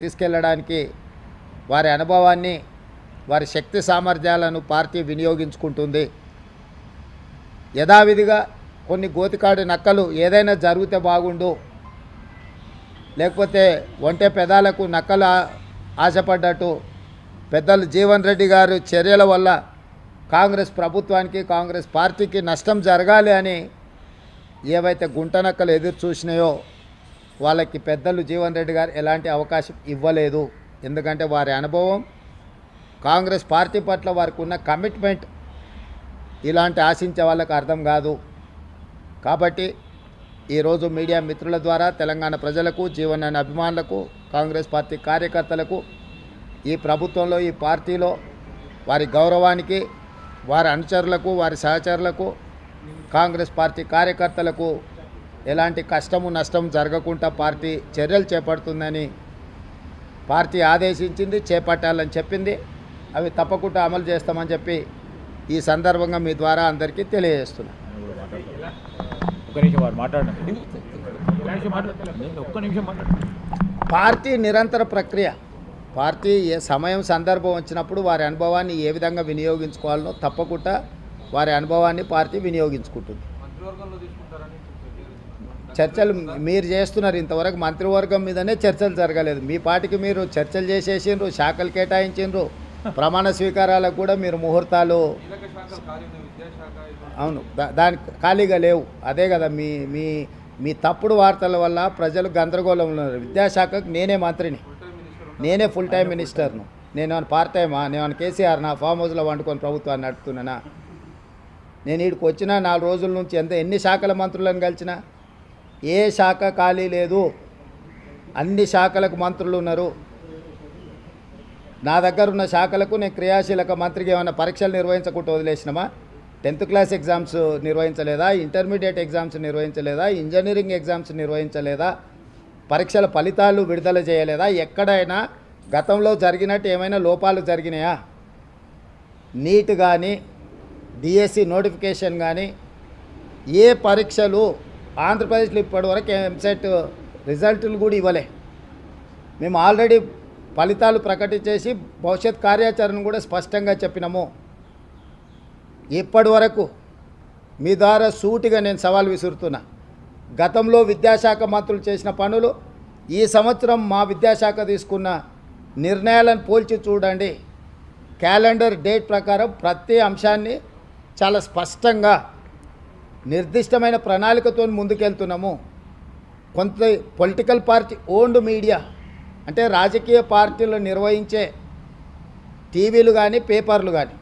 తీసుకెళ్లడానికి వారి అనుభవాన్ని వారి శక్తి సామర్థ్యాలను పార్టీ వినియోగించుకుంటుంది. యథావిధిగా కొన్ని గోతికాడు నక్కలు ఏదైనా జరిగితే బాగుండు, లేకపోతే ఒంటె పెదాలకు నక్కలు ఆశపడ్డట్టు పెద్దలు జీవన్ రెడ్డి గారు చర్యల వల్ల కాంగ్రెస్ ప్రభుత్వానికి కాంగ్రెస్ పార్టీకి నష్టం జరగాలి అని ఏవైతే గుంటనక్కలు ఎదురు చూసినాయో వాళ్ళకి పెద్దలు జీవన్ రెడ్డి గారు ఎలాంటి అవకాశం ఇవ్వలేదు. ఎందుకంటే వారి అనుభవం, కాంగ్రెస్ పార్టీ పట్ల వారికి ఉన్న కమిట్మెంట్ ఇలాంటి ఆశించే వాళ్ళకి అర్థం కాదు. కాబట్టి ఈరోజు మీడియా మిత్రుల ద్వారా తెలంగాణ ప్రజలకు, జీవన్ అనే అభిమానులకు, కాంగ్రెస్ పార్టీ కార్యకర్తలకు, ఈ ప్రభుత్వంలో ఈ పార్టీలో వారి గౌరవానికి, వారి అనుచరులకు, వారి సహచరులకు, కాంగ్రెస్ పార్టీ కార్యకర్తలకు ఎలాంటి కష్టము నష్టం జరగకుండా పార్టీ చర్యలు చేపడుతుందని పార్టీ ఆదేశించింది, చేపట్టాలని చెప్పింది. అవి తప్పకుండా అమలు చేస్తామని చెప్పి ఈ సందర్భంగా మీ ద్వారా అందరికీ తెలియజేస్తున్నాను. పార్టీ నిరంతర ప్రక్రియ. పార్టీ ఏ సమయం సందర్భం వచ్చినప్పుడు వారి అనుభవాన్ని ఏ విధంగా వినియోగించుకోవాలనో తప్పకుండా వారి అనుభవాన్ని పార్టీ వినియోగించుకుంటుంది. చర్చలు మీరు చేస్తున్నారు, ఇంతవరకు మంత్రివర్గం మీదనే చర్చలు జరగలేదు. మీ పార్టీకి మీరు చర్చలు చేసేసిండ్రు, శాఖలు కేటాయించిండ్రు, ప్రమాణ స్వీకారాలకు కూడా మీరు ముహూర్తాలు, అవును, దానికి ఖాళీగా లేవు. అదే కదా మీ మీ మీ తప్పుడు వార్తల వల్ల ప్రజలు గందరగోళంలో ఉన్నారు. విద్యాశాఖకు నేనే మంత్రిని, నేనే ఫుల్ టైం మినిస్టర్ను. నేను పార్ట్ టైమా? నేను కేసీఆర్ నా ఫామ్ హౌస్లో వండుకొని ప్రభుత్వాన్ని నడుపుతున్నానా? నేను వీడికి వచ్చిన 4 రోజుల నుంచి ఎన్ని శాఖల మంత్రులను కలిసినా ఏ శాఖ ఖాళీ లేదు. అన్ని శాఖలకు మంత్రులు ఉన్నారు. నా దగ్గర ఉన్న శాఖలకు నేను క్రియాశీలక మంత్రికి ఏమైనా పరీక్షలు నిర్వహించకుండా వదిలేసినామా? 10th క్లాస్ ఎగ్జామ్స్ నిర్వహించలేదా? ఇంటర్మీడియట్ ఎగ్జామ్స్ నిర్వహించలేదా? ఇంజనీరింగ్ ఎగ్జామ్స్ నిర్వహించలేదా? పరీక్షల ఫలితాలు విడుదల చేయలేదా? ఎక్కడైనా గతంలో జరిగినట్టు ఏమైనా లోపాలు జరిగినాయా? నీట్ కానీ, డిఎస్సి నోటిఫికేషన్ కానీ, ఏ పరీక్షలు ఆంధ్రప్రదేశ్లో ఇప్పటివరకు ఎంసెట్ రిజల్టులు కూడా ఇవ్వలే. మేము ఆల్రెడీ ఫలితాలు ప్రకటించేసి భవిష్యత్ కార్యాచరణ కూడా స్పష్టంగా చెప్పినాము. ఇప్పటి వరకు మీ ద్వారా సూటిగా నేను సవాల్ విసురుతున్నా. గతంలో విద్యాశాఖ మంత్రులు చేసిన పనులు, ఈ సంవత్సరం మా విద్యాశాఖ తీసుకున్న నిర్ణయాలను పోల్చి చూడండి. క్యాలెండర్ డేట్ ప్రకారం ప్రతి అంశాన్ని చాలా స్పష్టంగా నిర్దిష్టమైన ప్రణాళికతో ముందుకెళ్తున్నాము. కొంత పొలిటికల్ పార్టీ ఓన్డ్ మీడియా, అంటే రాజకీయ పార్టీలు నిర్వహించే టీవీలు కానీ, పేపర్లు కానీ